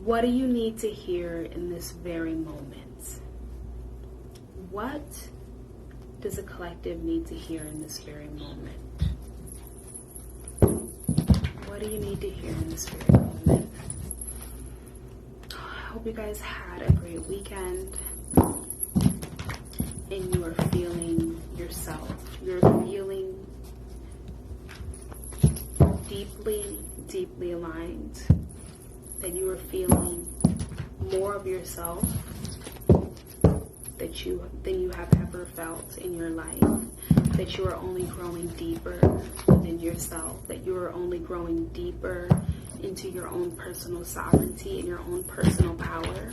What do you need to hear in this very moment? What does a collective need to hear in this very moment? What do you need to hear in this very moment? I hope you guys had a great weekend and you are feeling yourself. You're feeling deeply, deeply aligned. That you are feeling more of yourself than you have ever felt in your life. That you are only growing deeper within yourself. That you are only growing deeper into your own personal sovereignty and your own personal power.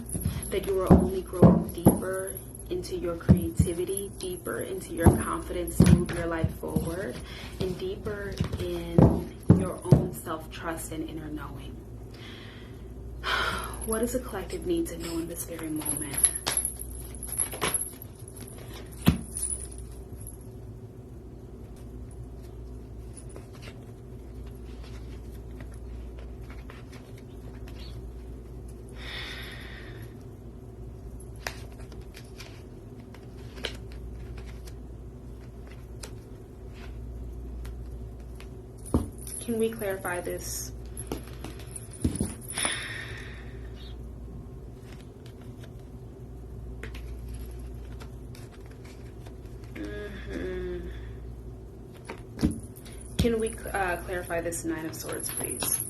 That you are only growing deeper into your creativity, deeper into your confidence to move your life forward, and deeper in your own self-trust and inner knowing. What does a collective need to know in this very moment? Can we clarify this? Can we clarify this Nine of Swords, please?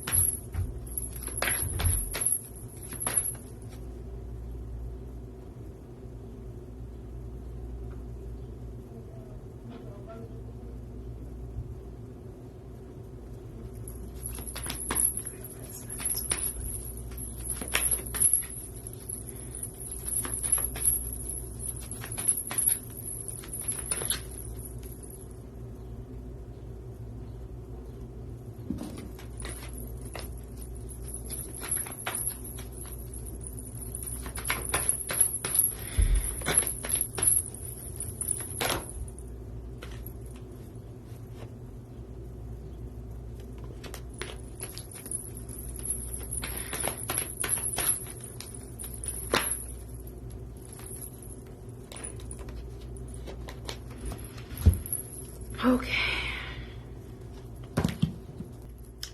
Okay.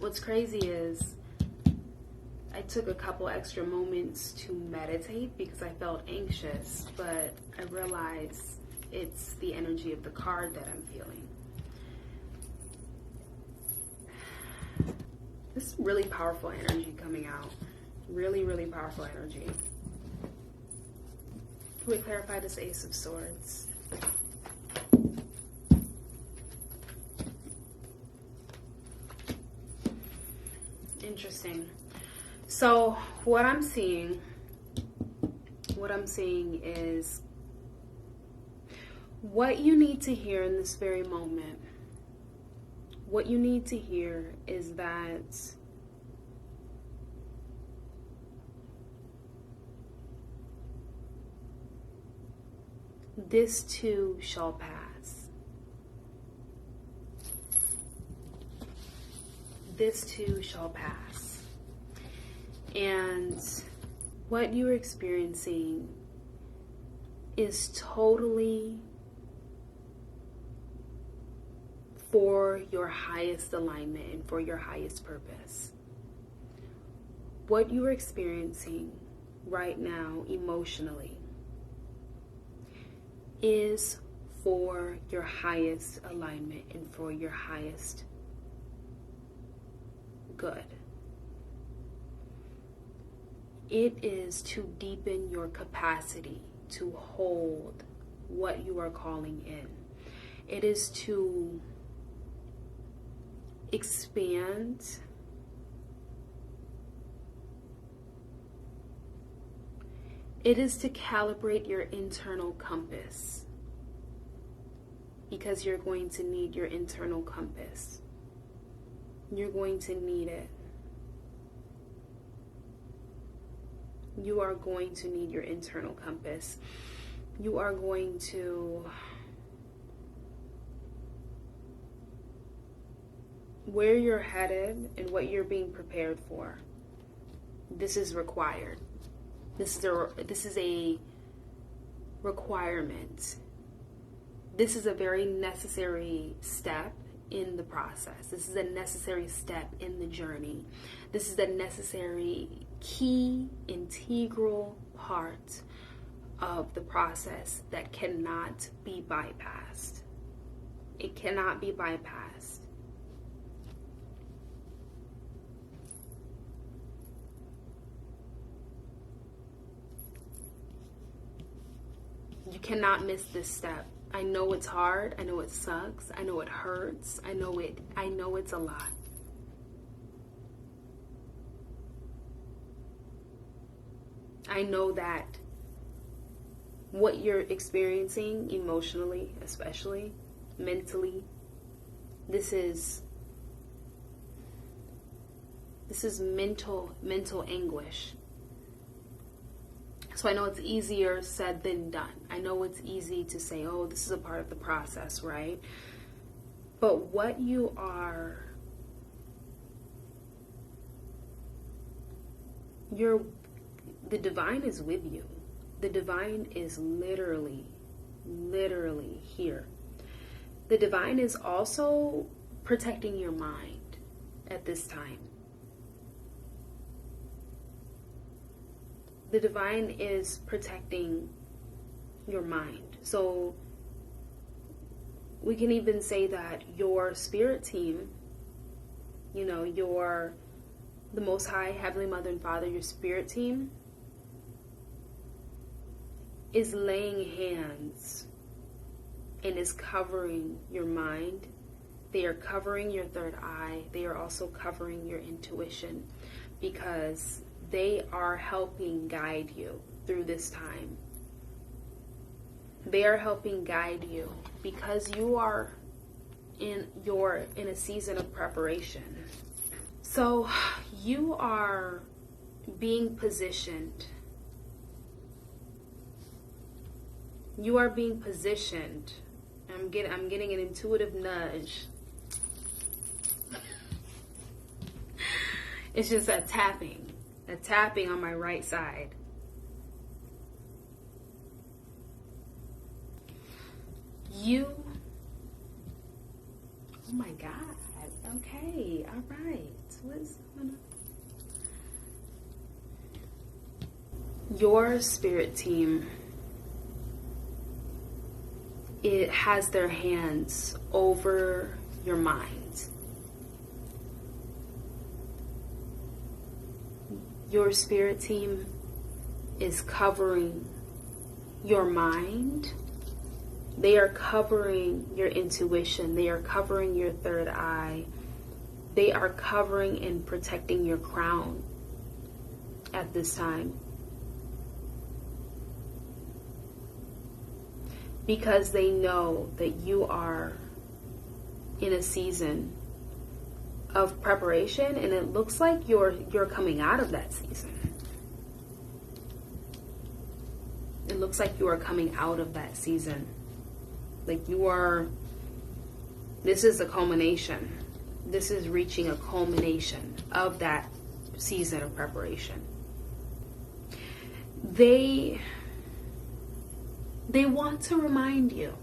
What's crazy is I took a couple extra moments to meditate because I felt anxious, but I realized it's the energy of the card that I'm feeling. This is really powerful energy coming out. Really, really powerful energy. Can we clarify this Ace of Swords? Interesting. So what I'm seeing is what you need to hear in this very moment. What you need to hear is that this too shall pass. This too shall pass. And what you're experiencing is totally for your highest alignment and for your highest purpose. What you're experiencing right now emotionally is for your highest alignment and for your highest good. It is to deepen your capacity to hold what you are calling in. It is to expand it is to calibrate your internal compass, because you're going to need your internal compass. You're going to need it. You are going to need your internal compass. You are going to, where you're headed and what you're being prepared for, this is required. This is a requirement. This is a very necessary step in the process. This is a necessary step in the journey. This is a necessary, key, integral part of the process that cannot be bypassed. It cannot be bypassed. You cannot miss this step. I know it's hard. I know it sucks. I know it hurts. I know it's a lot. I know that what you're experiencing emotionally, especially mentally, this is mental anguish. So I know it's easier said than done. I know it's easy to say, oh, this is a part of the process, right? But what you are, the divine is with you. The divine is literally here. The divine is also protecting your mind at this time. The divine is protecting your mind. So we can even say that your spirit team, the Most High, Heavenly Mother and Father, your spirit team is laying hands and is covering your mind. They are covering your third eye. They are also covering your intuition, because they are helping guide you through this time. They are helping guide you because you are in a season of preparation. So you are being positioned. You are being positioned. I'm getting an intuitive nudge. It's just a tapping on my right side. Oh my God. Okay, all right. What's going on? Your spirit team, it has their hands over your mind. Your spirit team is covering your mind. They are covering your intuition. They are covering your third eye. They are covering and protecting your crown at this time. Because they know that you are in a season of preparation, and it looks like you're coming out of that season. It looks like you are coming out of that season. Like this is a culmination. This is reaching a culmination of that season of preparation. They want to remind you.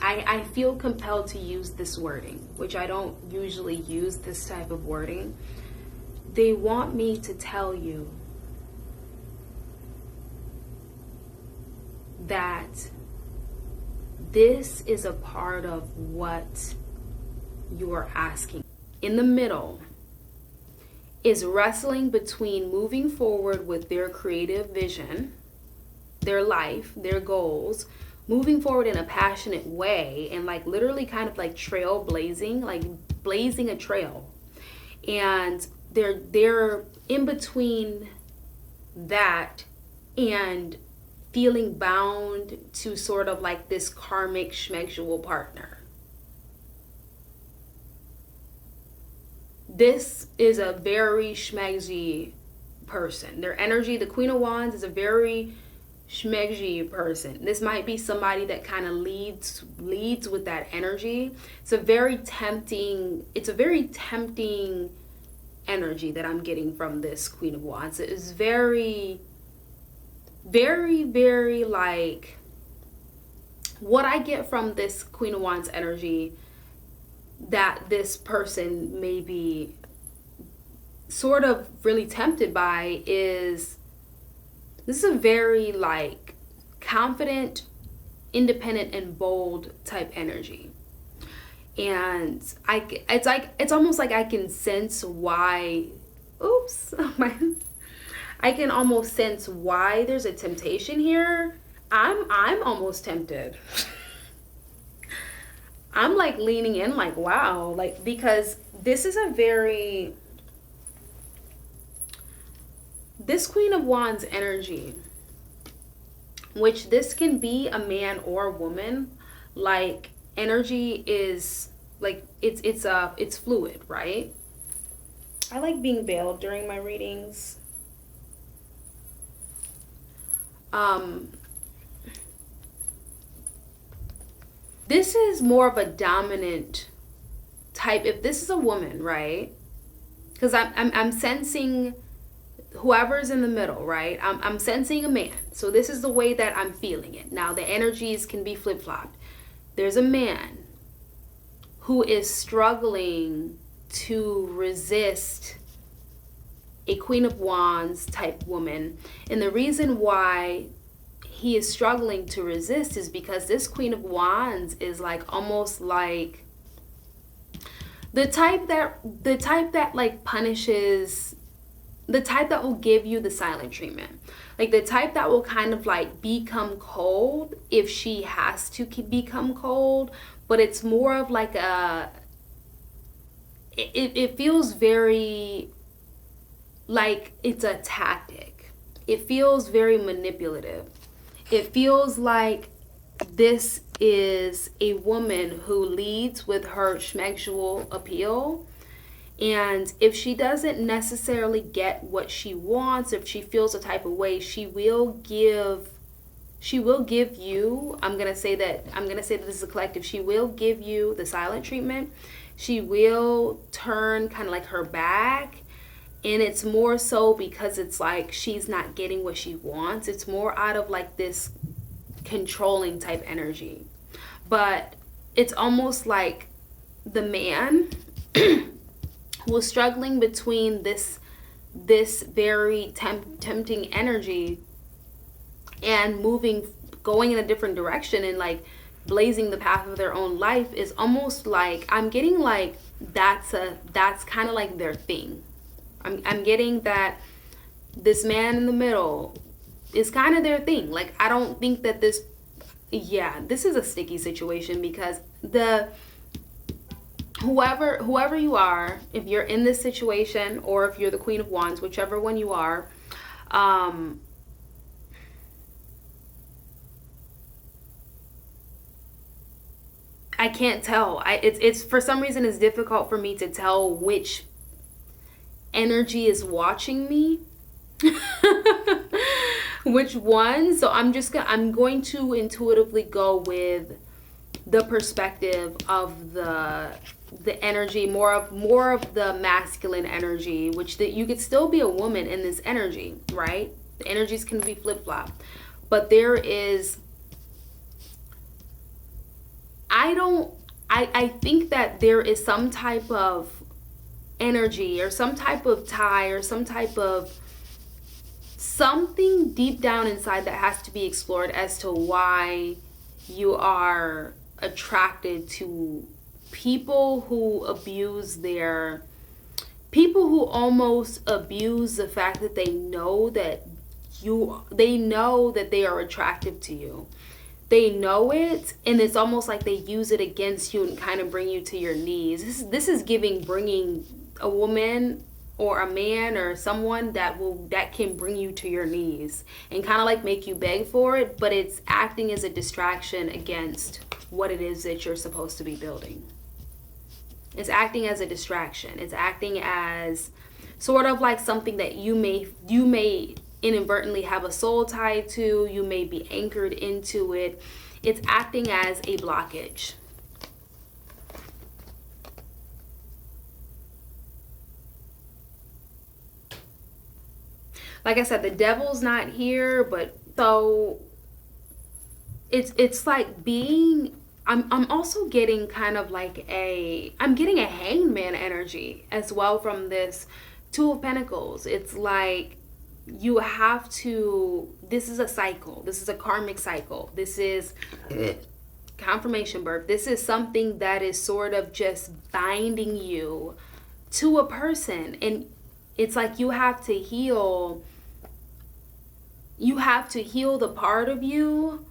I feel compelled to use this wording, which I don't usually use this type of wording. They want me to tell you that this is a part of what you are asking. In the middle is wrestling between moving forward with their creative vision, their life, their goals, moving forward in a passionate way, and like literally kind of like trailblazing, like blazing a trail. And they're in between that and feeling bound to sort of like this karmic schmexual partner. This is a very schmeggy person. Their energy, the Queen of Wands, is a very schmeggy person. This might be somebody that kind of leads with that energy. It's a very tempting energy that I'm getting from this Queen of Wands. It is very, very, very like what I get from this Queen of Wands energy that this person may be sort of really tempted by is this is a very like confident, independent, and bold type energy. And it's almost like I can sense why, I can almost sense why there's a temptation here. I'm almost tempted. I'm like leaning in like, wow, like, because this is this Queen of Wands energy, which this can be a man or a woman, like energy is like it's fluid, right? I like being veiled during my readings. This is more of a dominant type. If this is a woman, right? Because I'm sensing whoever's in the middle, right? I'm sensing a man. So this is the way that I'm feeling it. Now the energies can be flip-flopped. There's a man who is struggling to resist a Queen of Wands type woman. And the reason why he is struggling to resist is because this Queen of Wands is like almost like the type that like punishes, the type that will give you the silent treatment, like the type that will kind of like become cold if she has to become cold. But it's more of like it feels very like it's a tactic. It feels very manipulative. It feels like this is a woman who leads with her schmexual appeal. And if she doesn't necessarily get what she wants, if she feels a type of way, she will give you, I'm gonna say that this is a collective, she will give you the silent treatment. She will turn kind of like her back. And it's more so because it's like she's not getting what she wants. It's more out of like this controlling type energy. But it's almost like the man was struggling between this very tempting energy and going in a different direction and like blazing the path of their own life. Is almost like I'm getting like that's kind of like their thing. I'm getting that this man in the middle is kind of their thing. Like, I don't think that this is a sticky situation, because whoever you are, if you're in this situation or if you're the Queen of Wands, whichever one you are, I can't tell. It's for some reason it's difficult for me to tell which energy is watching me. Which one? So I'm going to intuitively go with the perspective of the energy, more of the masculine energy, which that you could still be a woman in this energy, right? The energies can be flip-flop, but there is, I think that there is some type of energy or some type of tie or some type of something deep down inside that has to be explored as to why you are attracted to people who almost abuse the fact that they know that they are attractive to you. They know it, and it's almost like they use it against you and kind of bring you to your knees. This is bringing a woman or a man or someone that can bring you to your knees and kind of like make you beg for it, but it's acting as a distraction against what it is that you're supposed to be building. It's acting as a distraction. It's acting as sort of like something that you may inadvertently have a soul tie to. You may be anchored into it. It's acting as a blockage. like I said, the devil's not here, but so it's like being, I'm also getting kind of like I'm getting a hangman energy as well from this Two of Pentacles. It's like you have to, this is a cycle. This is a karmic cycle. This is confirmation birth. This is something that is sort of just binding you to a person. And it's like you have to heal the part of you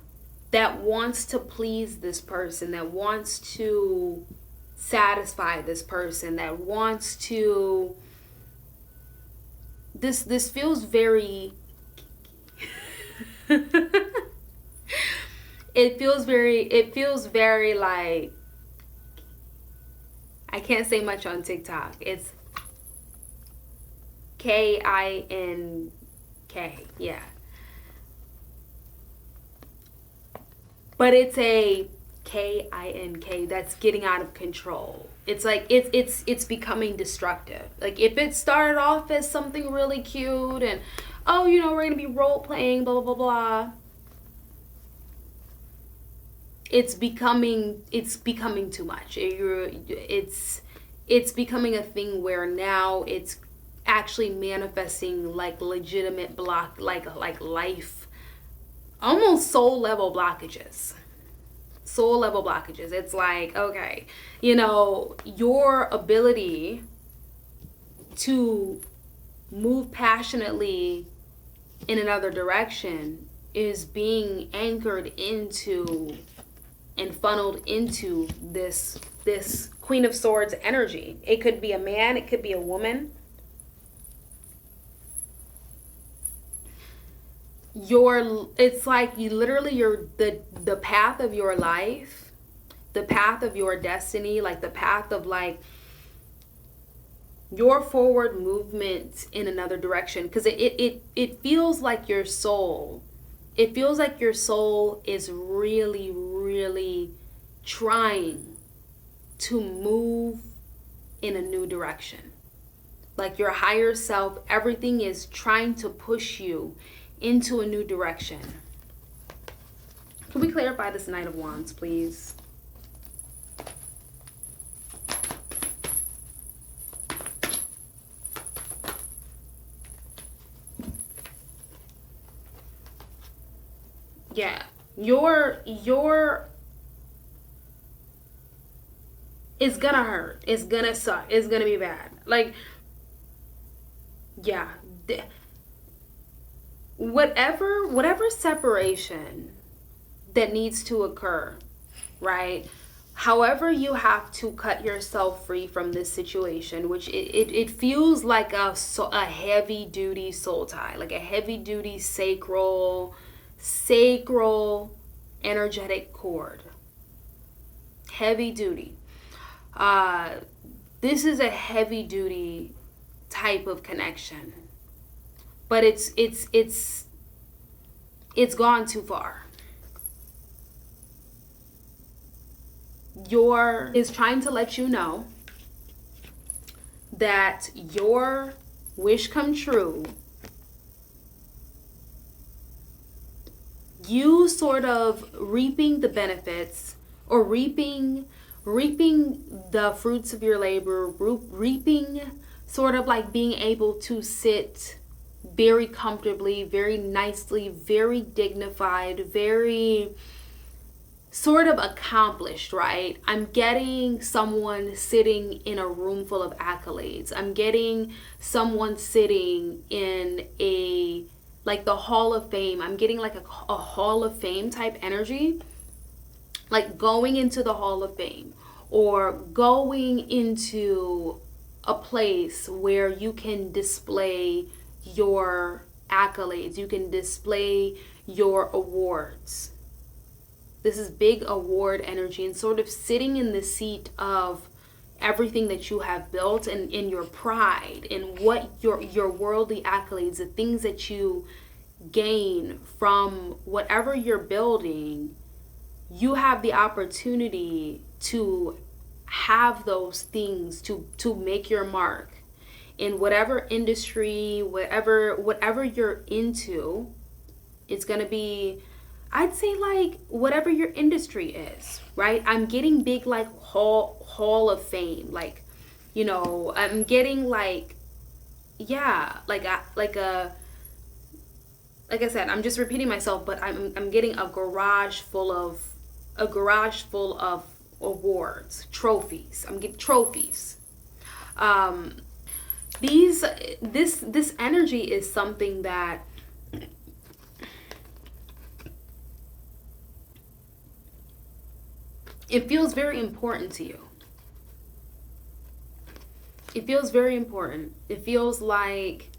that wants to please this person, that wants to satisfy this person, that wants to, this feels very it feels very like, I can't say much on TikTok. It's K-I-N-K, yeah. But it's a K-I-N-K that's getting out of control. It's like it's becoming destructive. Like if it started off as something really cute and, oh, you know, we're gonna be role playing, blah blah blah blah. It's becoming too much. It's becoming a thing where now it's actually manifesting like legitimate block, like life, almost soul level blockages. It's like, okay, you know, your ability to move passionately in another direction is being anchored into and funneled into this Queen of Swords energy. It could be a man, it could be a woman. It's like you literally, the path of your life, the path of your destiny, like the path of like your forward movement in another direction. Because it feels like your soul, is really, really trying to move in a new direction. Like your higher self, everything is trying to push you into a new direction. Can we clarify this Knight of Wands, please? Yeah, your it's gonna hurt. It's gonna suck. It's gonna be bad. Like, yeah. Whatever separation that needs to occur, right? However you have to cut yourself free from this situation, which it feels like a heavy duty soul tie, like a heavy duty sacral energetic cord. Heavy duty. This is a heavy duty type of connection. But it's gone too far. Is trying to let you know that your wish come true, you sort of reaping the benefits, or reaping the fruits of your labor, reaping sort of like being able to sit very comfortably, very nicely, very dignified, very sort of accomplished, right? I'm getting someone sitting in a room full of accolades. I'm getting someone sitting in like the Hall of Fame. I'm getting like a Hall of Fame type energy, like going into the Hall of Fame, or going into a place where you can display your accolades, you can display your awards. This is big award energy, and sort of sitting in the seat of everything that you have built, and in your pride, and what your worldly accolades, the things that you gain from whatever you're building. You have the opportunity to have those things, to make your mark in whatever industry, whatever you're into. It's going to be, I'd say, like whatever your industry is, right? I'm getting big like hall of fame, like, you know, I'm getting like, yeah, like like I said, I'm just repeating myself, but I'm getting a garage full of awards, trophies. I'm getting trophies. Um, this energy is something that it feels very important to you. It feels very important. It feels like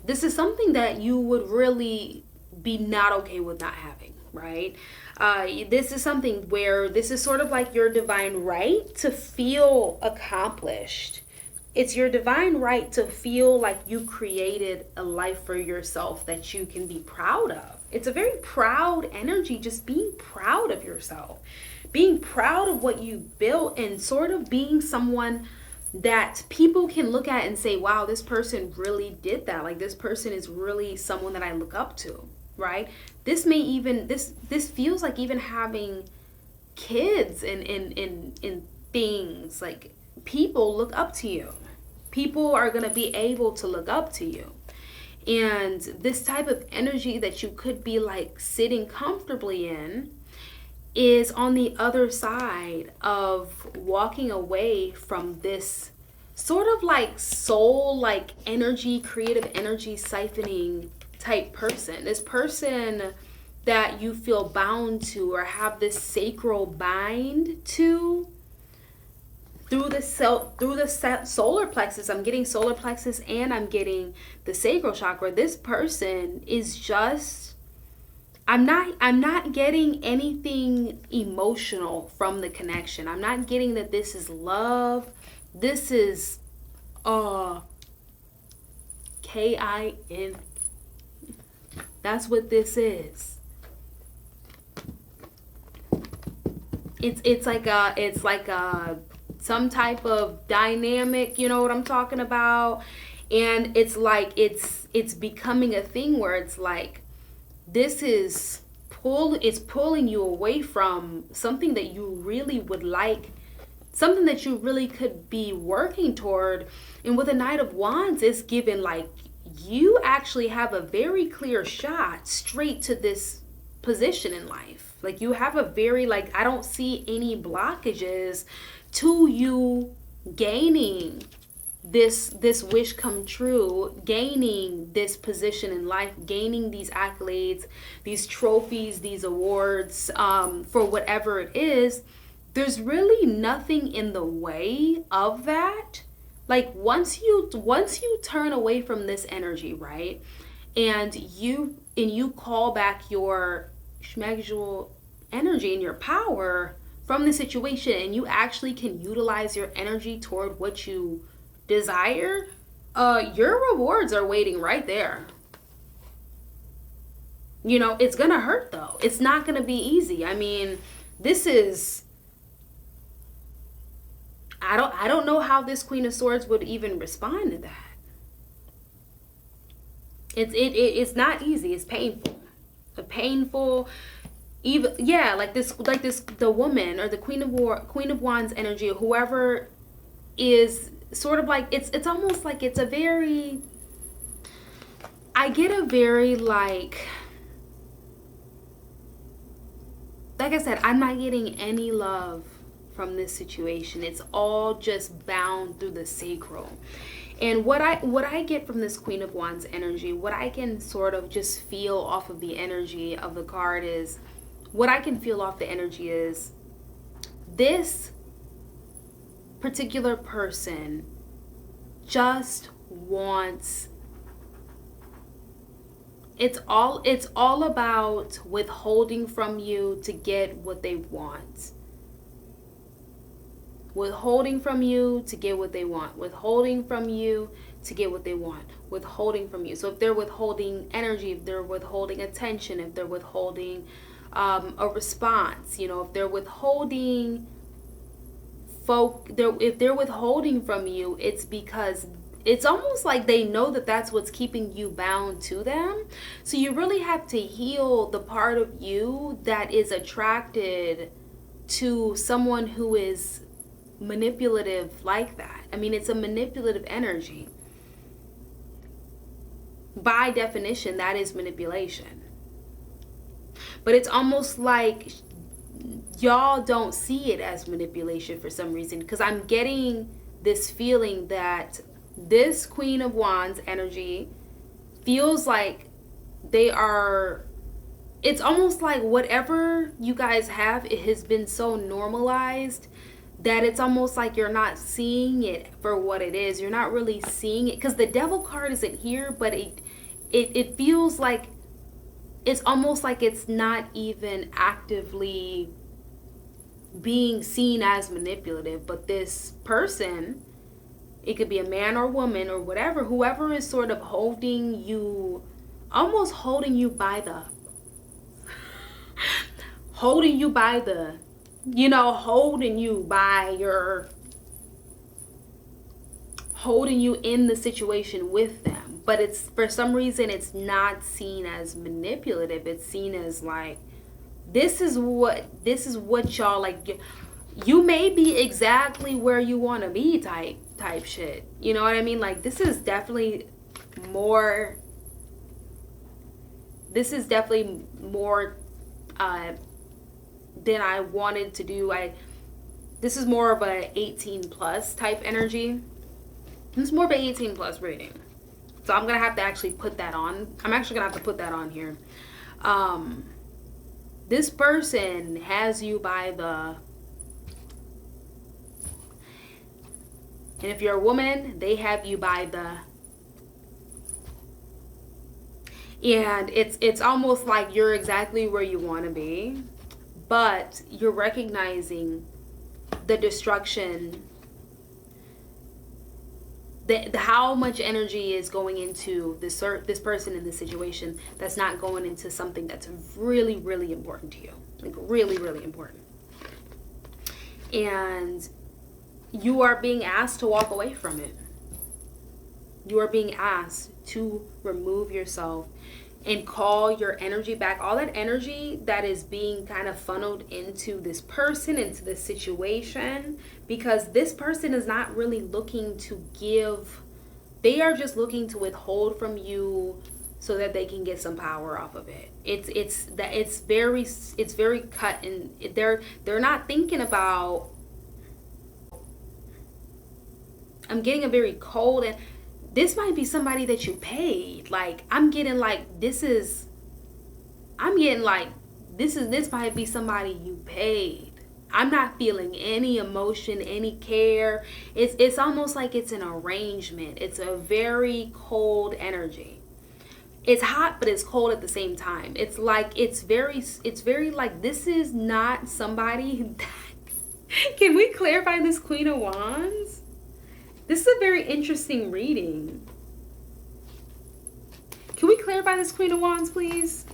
this is something that you would really be not okay with not having, right? This is something where this is sort of like your divine right to feel accomplished. It's your divine right to feel like you created a life for yourself that you can be proud of. It's a very proud energy, just being proud of yourself, being proud of what you built, and sort of being someone that people can look at and say, wow, this person really did that. Like, this person is really someone that I look up to, right? This feels like even having kids and things. Like, people look up to you. People are going to be able to look up to you. And this type of energy that you could be like sitting comfortably in is on the other side of walking away from this sort of like soul, like energy, creative energy siphoning type person. This person that you feel bound to or have this sacral bind to through the solar plexus. I'm getting solar plexus and I'm getting the sacral chakra. This person is just, I'm not getting anything emotional from the connection. I'm not getting that this is love. This is KIN. That's what this is. It's like a some type of dynamic, you know what I'm talking about? And it's like it's becoming a thing where it's like this is it's pulling you away from something that you really would like, something that you really could be working toward. And with the Knight of Wands, it's given like you actually have a very clear shot straight to this position in life. Like, you have a very, like, I don't see any blockages to you gaining this wish come true, gaining this position in life, gaining these accolades, these trophies, these awards, for whatever it is. There's really nothing in the way of that. Like, once you turn away from this energy, right, and you call back your schmegular energy and your power from the situation, and you actually can utilize your energy toward what you desire, your rewards are waiting right there. You know, it's gonna hurt though. It's not gonna be easy. I mean, this is, I don't know how this Queen of Swords would even respond to that. It's not easy. It's painful. Painful. Even, yeah, like this the woman or the Queen of Wands energy, or whoever is sort of like, it's almost like it's a very, I get a very like I said, I'm not getting any love from this situation. It's all just bound through the sacral. And what I get from this Queen of Wands energy, what I can sort of just feel off of the energy of the card is, what I can feel off the energy is this particular person just wants, it's all about withholding from you to get what they want. Withholding from you to get what they want. Withholding from you to get what they want. Withholding from you. So if they're withholding energy, if they're withholding attention, if they're withholding a response, you know, if they're withholding if they're withholding from you, it's because it's almost like they know that that's what's keeping you bound to them. So you really have to heal the part of you that is attracted to someone who is manipulative like that. I mean, it's a manipulative energy. By definition, that is manipulation. But it's almost like y'all don't see it as manipulation for some reason, because I'm getting this feeling that this Queen of Wands energy feels like it's almost like whatever you guys have, it has been so normalized that it's almost like you're not seeing it for what it is. You're not really seeing it, because the Devil card isn't here, but it feels like it's almost like it's not even actively being seen as manipulative. But this person, it could be a man or woman or whatever, whoever is sort of holding you, almost holding you by the, holding you in the situation with them. But it's, for some reason, it's not seen as manipulative. It's seen as like, this is what y'all like. You may be exactly where you want to be type shit. You know what I mean? Like, this is definitely more than I wanted to do. This is more of a 18 plus type energy. It's more of an 18 plus reading. So I'm gonna have to actually put that on. I'm actually gonna have to put that on here. This person has you by the, and if you're a woman, they have you by the, and it's almost like you're exactly where you want to be, but you're recognizing the destruction, how much energy is going into this person in this situation that's not going into something that's really, really important to you. Like, really, really important. And you are being asked to walk away from it. You are being asked to remove yourself and call your energy back. All that energy that is being kind of funneled into this person, into this situation, because this person is not really looking to give. They are just looking to withhold from you so that they can get some power off of it. It's very cut, and they're not thinking about. I'm getting a very cold, and this might be somebody that you paid. Like, this might be somebody you paid. I'm not feeling any emotion, any care. It's almost like it's an arrangement. It's a very cold energy. It's hot, but it's cold at the same time. It's very like, this is not somebody that, can we clarify this Queen of Wands? This is a very interesting reading. Can we clarify this Queen of Wands, please?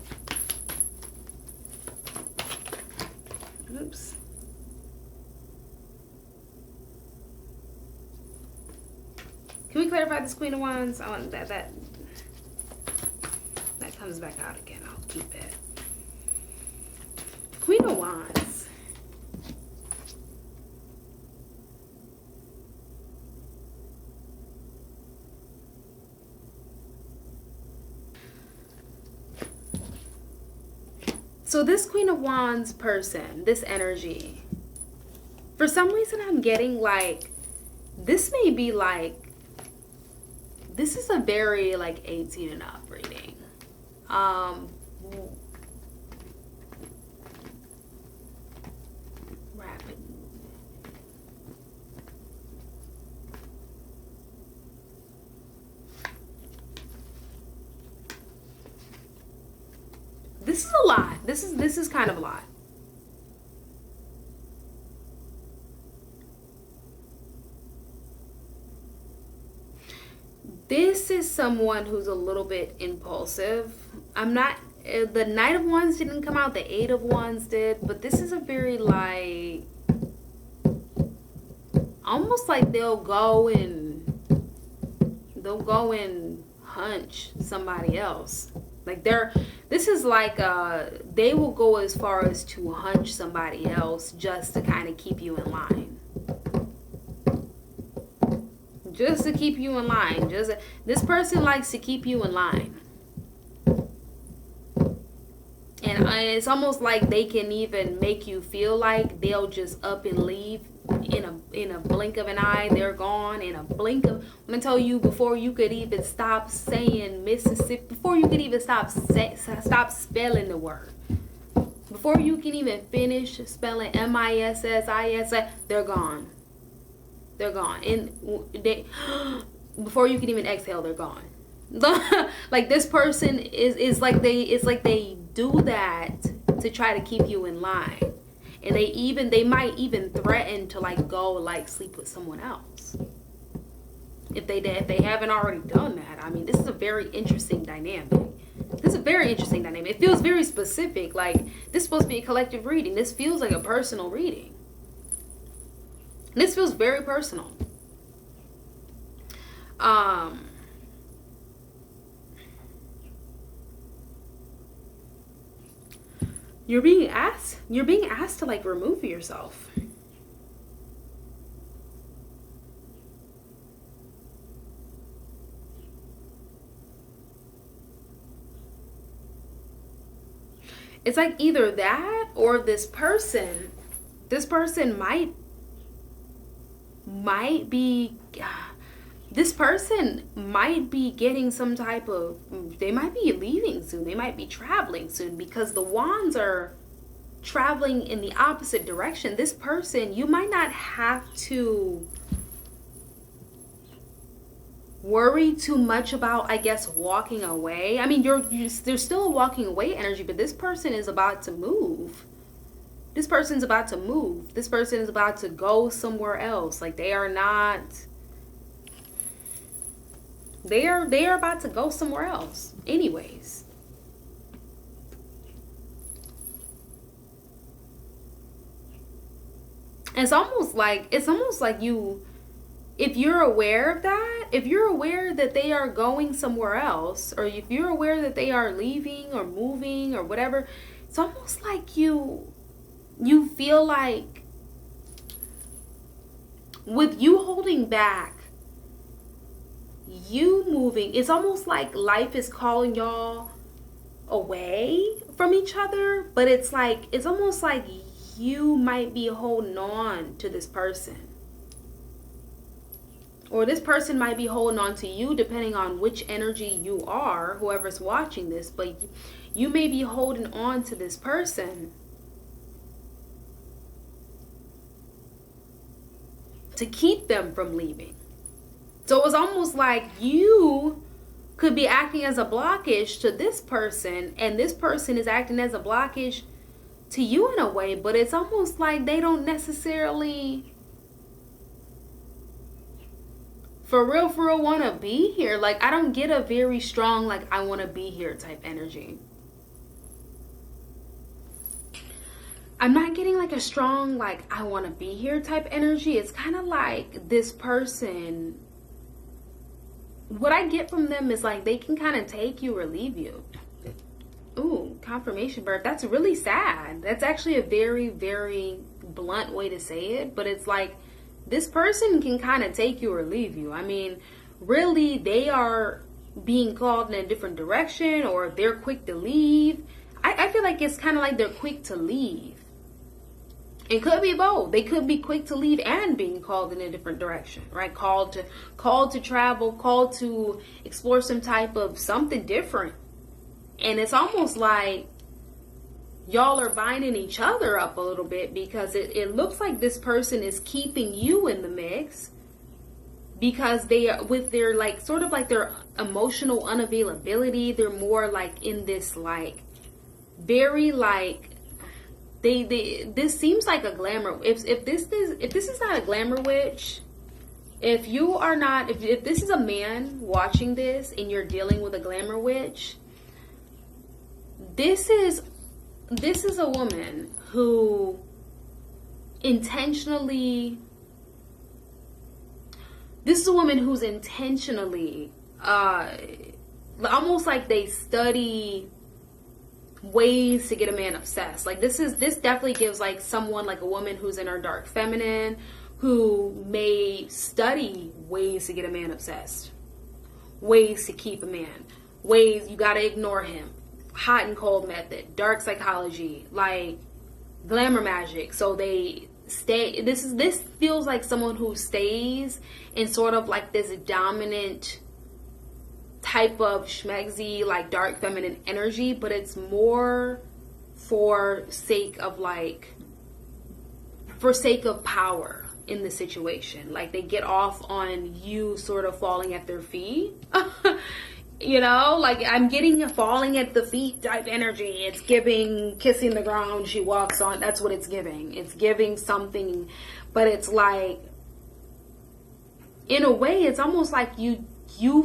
Oops. Can we clarify this Queen of Wands? I want that comes back out again. I'll keep it. Queen of Wands. So this Queen of Wands person, this energy, for some reason I'm getting like, this may be like, this is a very like 18 and up reading. Rapid. This is a lot. This is kind of a lot. This is someone who's a little bit impulsive. I'm not, the Knight of Wands didn't come out, the Eight of Wands did, but this is a very like, almost like they'll go and hunch somebody else. Like this is like they will go as far as to hunch somebody else just to kind of keep you in line. Just to keep you in line. This person likes to keep you in line. And it's almost like they can even make you feel like they'll just up and leave in a blink of an eye. They're gone in a blink of. I'm gonna tell you, before you could even stop saying Mississippi, before you could even stop spelling the word, before you can even finish spelling MISSIS, they're gone. They're gone. And before you can even exhale, they're gone. Like this person is like they do that to try to keep you in line. And they might even threaten to like go like sleep with someone else if they haven't already done that. I mean, this is a very interesting dynamic. It feels very specific. Like, this is supposed to be a collective reading. This feels like a personal reading. This feels very personal. You're being asked to like remove yourself. It's like either that or this person might be getting some type of, they might be leaving soon. They might be traveling soon because the wands are traveling in the opposite direction. This person, you might not have to worry too much about, I guess, walking away. I mean, there's still a walking away energy, but this person is about to move. This person's about to move. This person is about to go somewhere else. Like, they are about to go somewhere else anyways. It's almost like you, if you're aware of that, if you're aware that they are going somewhere else, or if you're aware that they are leaving or moving or whatever, it's almost like you feel like with you holding back, you moving, it's almost like life is calling y'all away from each other, but it's almost like you might be holding on to this person, or this person might be holding on to you, depending on which energy you are, whoever's watching this. But you may be holding on to this person to keep them from leaving. So it's almost like you could be acting as a blockage to this person, and this person is acting as a blockage to you in a way, but it's almost like they don't necessarily for real want to be here. Like, I don't get a very strong, like, I want to be here type energy. I'm not getting like a strong, like, I want to be here type energy. It's kind of like this person, what I get from them is like they can kind of take you or leave you. Ooh, confirmation birth. That's really sad. That's actually a very, very blunt way to say it, but it's like this person can kind of take you or leave you. I mean, really, they are being called in a different direction, or they're quick to leave. I feel like it's kind of like they're quick to leave. It could be both. They could be quick to leave and being called in a different direction, right? Called to travel, called to explore some type of something different. And it's almost like y'all are binding each other up a little bit, because it looks like this person is keeping you in the mix, because they are with their like sort of like their emotional unavailability. They're more like in this like very like this seems like a glamour. If this is not a glamour witch, if you are not, if this is a man watching this and you're dealing with a glamour witch, this is a woman who intentionally This is a woman who's intentionally, almost like they study ways to get a man obsessed. Like this definitely gives like someone, like a woman who's in her dark feminine, who may study ways to get a man obsessed, ways to keep a man, ways you gotta ignore him, hot and cold method, dark psychology, like glamour magic. So they stay. This feels like someone who stays in sort of like this dominant type of schmegzy, like dark feminine energy, but it's more for sake of power in the situation. Like they get off on you sort of falling at their feet. You know, like I'm getting a falling at the feet type energy. It's giving kissing the ground she walks on. That's what it's giving. It's giving something, but it's like, in a way, it's almost like you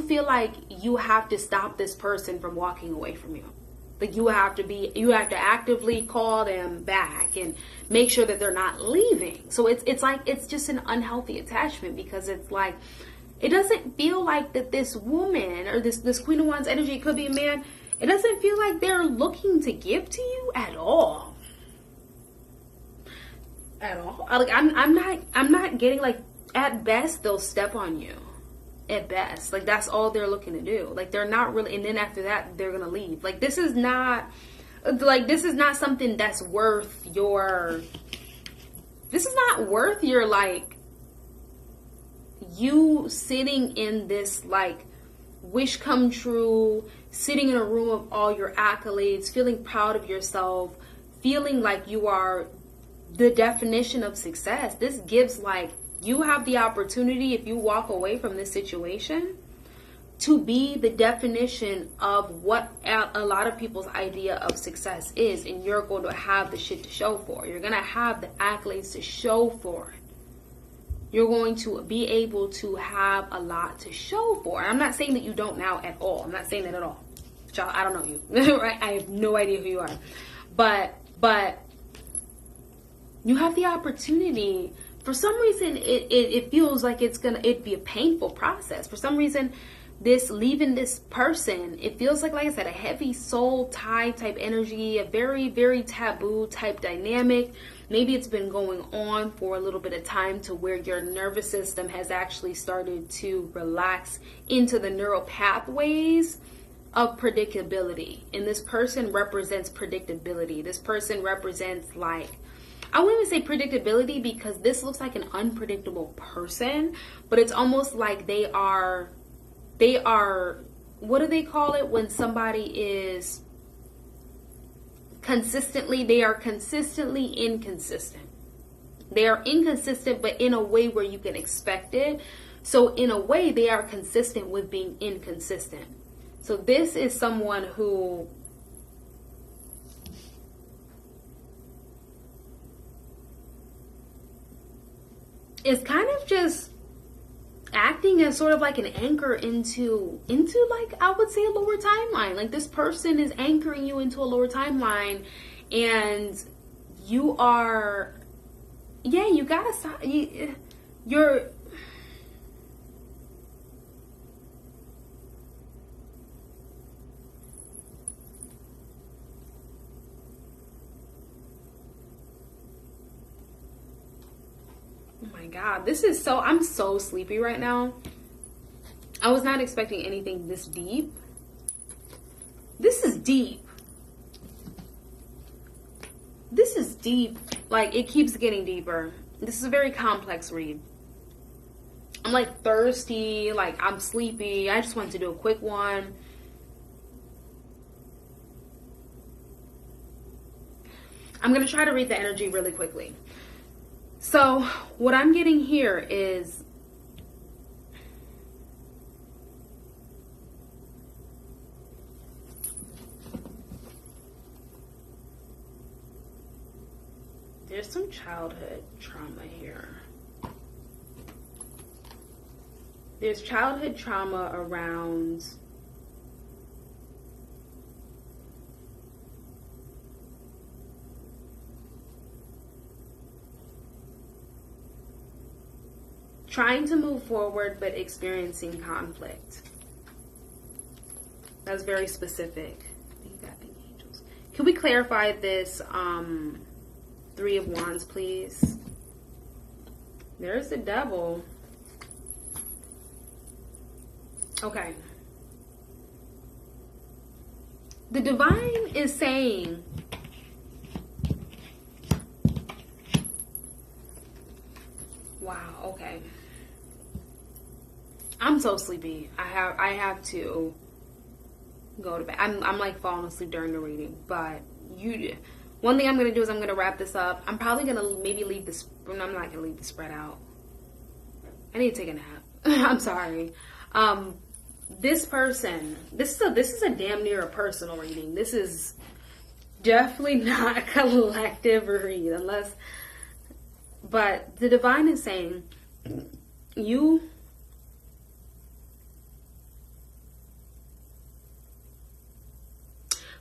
feel like you have to stop this person from walking away from you. Like you have to actively call them back and make sure that they're not leaving. So it's like, it's just an unhealthy attachment, because it's like, it doesn't feel like that this woman or this Queen of Wands energy, it could be a man, it doesn't feel like they're looking to give to you at all. At all. Like I'm not getting, like, at best they'll step on you. At best. Like that's all they're looking to do. Like they're not really, and then after that they're gonna leave. Like this is not something that's worth your, like, you sitting in this like wish come true, sitting in a room of all your accolades, feeling proud of yourself, feeling like you are the definition of success. This gives, like, you have the opportunity, if you walk away from this situation, to be the definition of what a lot of people's idea of success is, and you're going to have the shit to show for it. You're going to have the accolades to show for it. You're going to be able to have a lot to show for. And I'm not saying that you don't now at all. I'm not saying that at all. Child, I don't know you. Right? I have no idea who you are. But you have the opportunity. For some reason, it feels like it'd be a painful process. For some reason, leaving this person, it feels like I said, a heavy soul tie type energy, a very, very taboo type dynamic. Maybe it's been going on for a little bit of time to where your nervous system has actually started to relax into the neural pathways of predictability. And this person represents predictability. This person represents, like, I wouldn't even say predictability, because this looks like an unpredictable person, but it's almost like they are, what do they call it when somebody is consistently inconsistent. They are inconsistent, but in a way where you can expect it. So in a way, they are consistent with being inconsistent. So this is someone who is kind of just acting as sort of like an anchor into like, I would say, a lower timeline. Like this person is anchoring you into a lower timeline, and you are, yeah, you gotta stop. You're God, this is so, I'm so sleepy right now. I was not expecting anything this deep. This is deep. This is deep. Like, it keeps getting deeper. This is a very complex read. I'm like thirsty, like I'm sleepy. I just wanted to do a quick one. I'm going to try to read the energy really quickly. So what I'm getting here is there's some childhood trauma here. There's childhood trauma around Trying to move forward, but experiencing conflict. That's very specific. Can we clarify this 3 of Wands, please? There's the Devil. Okay. The Divine is saying, wow, okay. I'm so sleepy. I have to go to bed. I'm like falling asleep during the reading, but one thing I'm gonna do is I'm gonna wrap this up. I'm probably gonna maybe leave this. I'm not gonna leave the spread out. I need to take a nap. I'm sorry. This person. This is a damn near a personal reading. This is definitely not a collective read, unless. But the Divine is saying, you.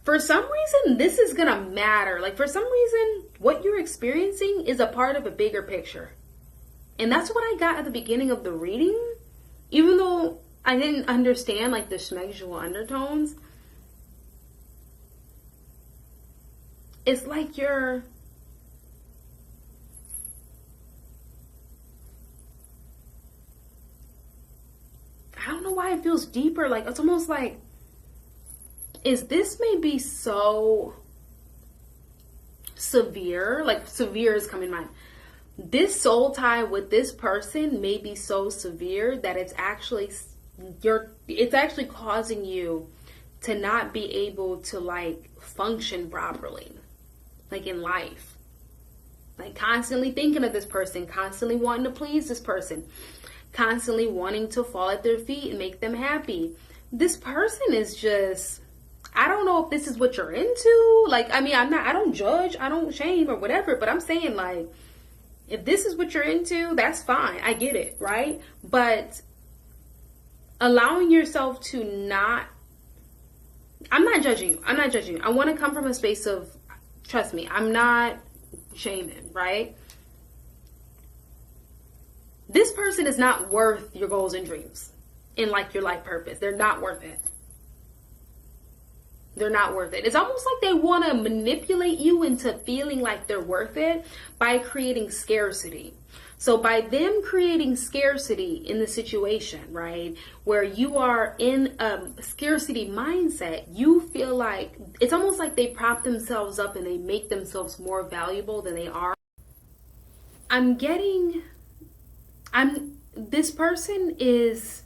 For some reason, this is going to matter. Like, for some reason, what you're experiencing is a part of a bigger picture. And that's what I got at the beginning of the reading. Even though I didn't understand, like, the schmegsual undertones. It's like you're... I don't know why it feels deeper. Like, it's almost like... Is this maybe so severe? Like, severe is coming to mind. This soul tie with this person may be so severe that it's actually causing you to not be able to, like, function properly, like, in life. Like, constantly thinking of this person, constantly wanting to please this person, constantly wanting to fall at their feet and make them happy. This person is just... I don't know if this is what you're into. Like, I mean, I don't judge, I don't shame or whatever, but I'm saying, like, if this is what you're into, that's fine. I get it, right? But allowing yourself to not, I'm not judging you. I'm not judging you. I want to come from a space of, trust me, I'm not shaming, right? This person is not worth your goals and dreams and, like, your life purpose. They're not worth it. They're not worth it. It's almost like they want to manipulate you into feeling like they're worth it by creating scarcity. So by them creating scarcity in the situation, right, where you are in a scarcity mindset, you feel like it's almost like they prop themselves up and they make themselves more valuable than they are. This person is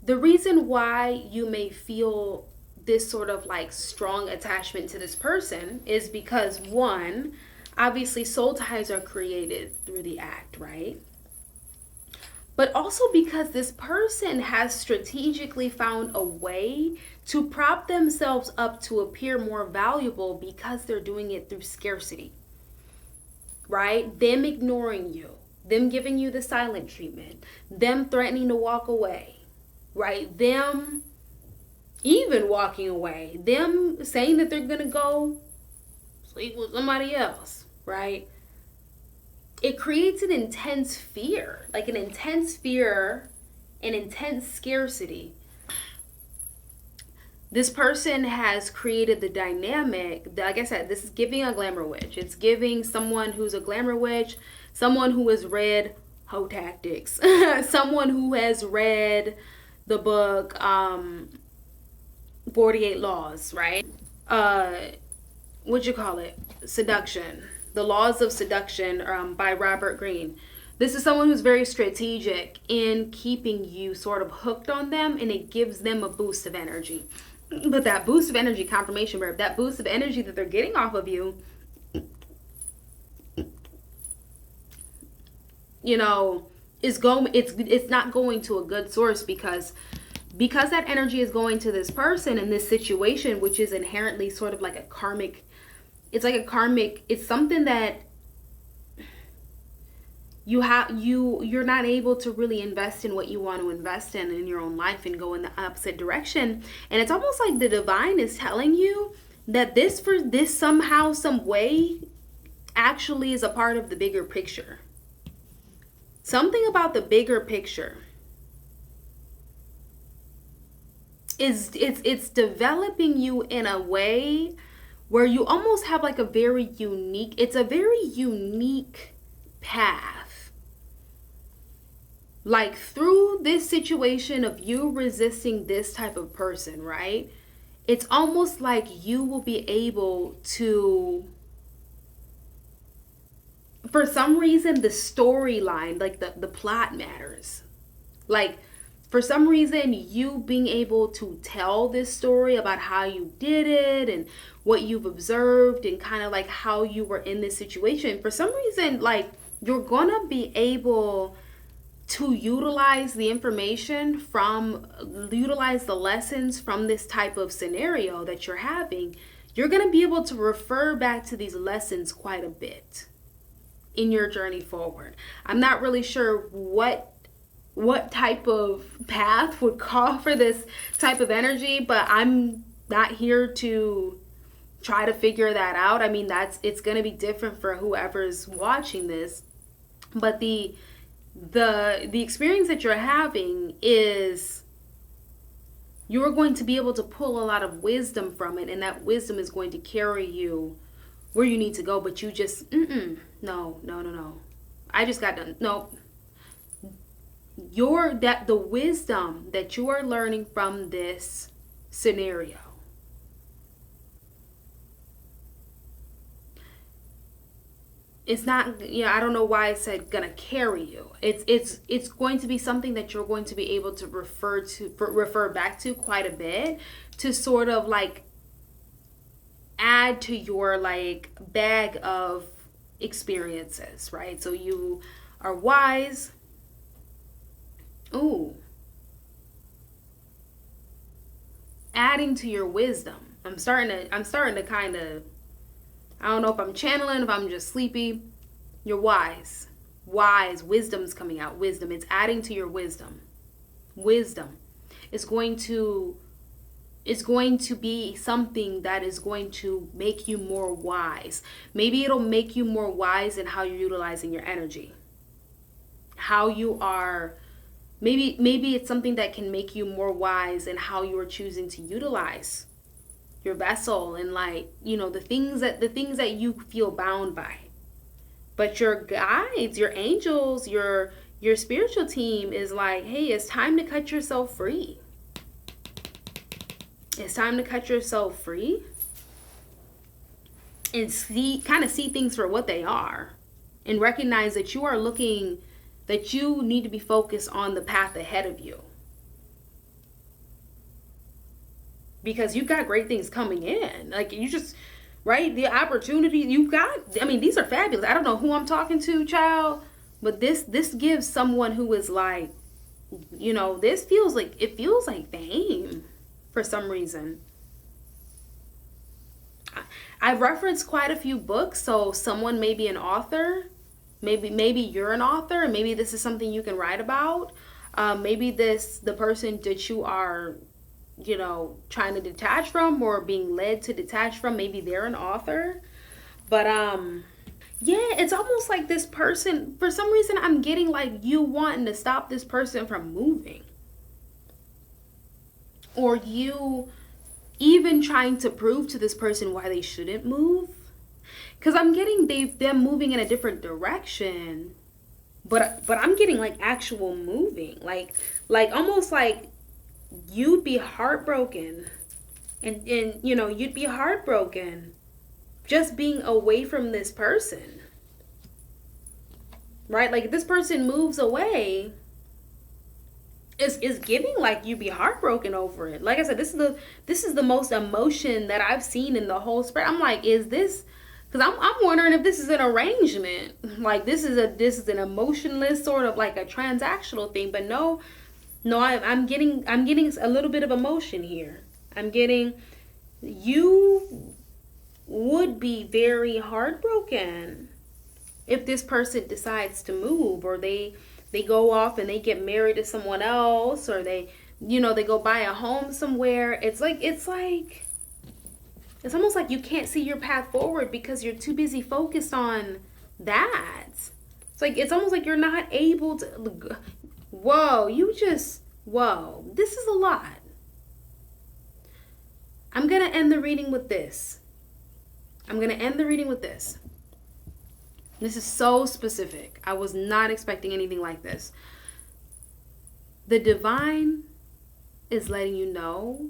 the reason why you may feel this sort of, like, strong attachment to this person is because, one, obviously soul ties are created through the act, right? But also because this person has strategically found a way to prop themselves up to appear more valuable because they're doing it through scarcity, right? Them ignoring you, them giving you the silent treatment, them threatening to walk away, right? Them even walking away, them saying that they're gonna go sleep with somebody else, right? It creates an intense fear, like an intense fear, an intense scarcity. This person has created the dynamic, like I said, this is giving a glamour witch. It's giving someone who's a glamour witch, someone who has read Hoe Tactics, someone who has read the book 48 Laws, right? What'd you call it? Seduction. The Laws of Seduction by Robert Greene. This is someone who's very strategic in keeping you sort of hooked on them, and it gives them a boost of energy. But that boost of energy, confirmation verb, that boost of energy that they're getting off of you, you know, it's not going to a good source because that energy is going to this person in this situation, which is inherently sort of like a karmic, it's something that you're not able to really invest in what you want to invest in your own life and go in the opposite direction. And it's almost like the divine is telling you that this somehow, some way actually is a part of the bigger picture. something about the bigger picture is it's developing you in a way where you almost have like a very unique, it's a very unique path. Like through this situation of you resisting this type of person, right? It's almost like you will be able to, for some reason, the storyline, like the plot matters. Like, for some reason, you being able to tell this story about how you did it and what you've observed and kind of like how you were in this situation, for some reason, like, you're gonna be able to utilize the information utilize the lessons from this type of scenario that you're having. You're gonna be able to refer back to these lessons quite a bit in your journey forward. I'm not really sure what type of path would call for this type of energy, but I'm not here to try to figure that out. I mean, it's going to be different for whoever's watching this, but the experience that you're having is you're going to be able to pull a lot of wisdom from it, and that wisdom is going to carry you where you need to go. But you just no. I just got done. No. The wisdom that you are learning from this scenario, it's not, I don't know why I said gonna carry you. It's going to be something that you're going to be able to refer back to quite a bit, to sort of like add to your like bag of experiences, right? So you are wise. Ooh. Adding to your wisdom. I'm starting to kind of, I don't know if I'm channeling, if I'm just sleepy. You're wise. Wisdom's coming out. Wisdom. It's adding to your wisdom. Wisdom is going to be something that is going to make you more wise. Maybe it'll make you more wise in how you're utilizing your energy. How you are, maybe it's something that can make you more wise in how you are choosing to utilize your vessel, and like, the things that you feel bound by. But your guides, your angels, your spiritual team is like, hey, it's time to cut yourself free. It's time to cut yourself free and see things for what they are, and recognize that you need to be focused on the path ahead of you. Because you've got great things coming in. Like, you just, right? The opportunity you've got, I mean, these are fabulous. I don't know who I'm talking to, child, but this gives someone who is like, this feels like fame for some reason. I've referenced quite a few books, so someone may be an author. Maybe you're an author, and maybe this is something you can write about. Maybe the person that you are, trying to detach from or being led to detach from, maybe they're an author. But it's almost like this person, for some reason, I'm getting like you wanting to stop this person from moving. Or you even trying to prove to this person why they shouldn't move. Because I'm getting them moving in a different direction, but I'm getting like actual moving, like almost like you'd be heartbroken, and you'd be heartbroken just being away from this person, right? Like, if this person moves away, is giving like you'd be heartbroken over it. Like I said, this is the most emotion that I've seen in the whole spread. I'm like, is this? Because I'm wondering if this is an arrangement, like this is an emotionless sort of like a transactional thing. But no, I'm getting a little bit of emotion here. I'm getting, you would be very heartbroken if this person decides to move, or they go off and they get married to someone else, or they go buy a home somewhere. It's almost like you can't see your path forward because you're too busy focused on that. It's almost like you're not able to. Whoa, this is a lot. I'm going to end the reading with this. This is so specific. I was not expecting anything like this. The divine is letting you know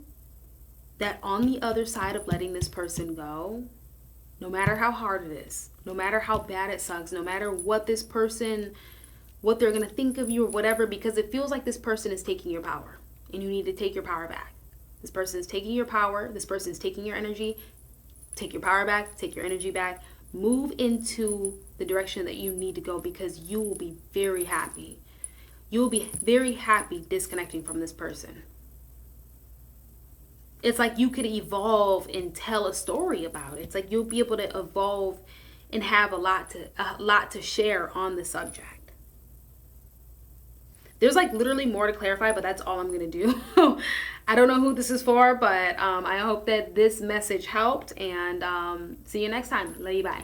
that on the other side of letting this person go, no matter how hard it is, no matter how bad it sucks, no matter what they're going to think of you or whatever, because it feels like this person is taking your power and you need to take your power back. This person is taking your power. This person is taking your energy. Take your power back. Take your energy back. Move into the direction that you need to go, because you will be very happy. You will be very happy disconnecting from this person. It's like you could evolve and tell a story about it. It's like you'll be able to evolve and have a lot to share on the subject. There's literally more to clarify, but that's all I'm going to do. I don't know who this is for, but I hope that this message helped, and see you next time. Love you, bye.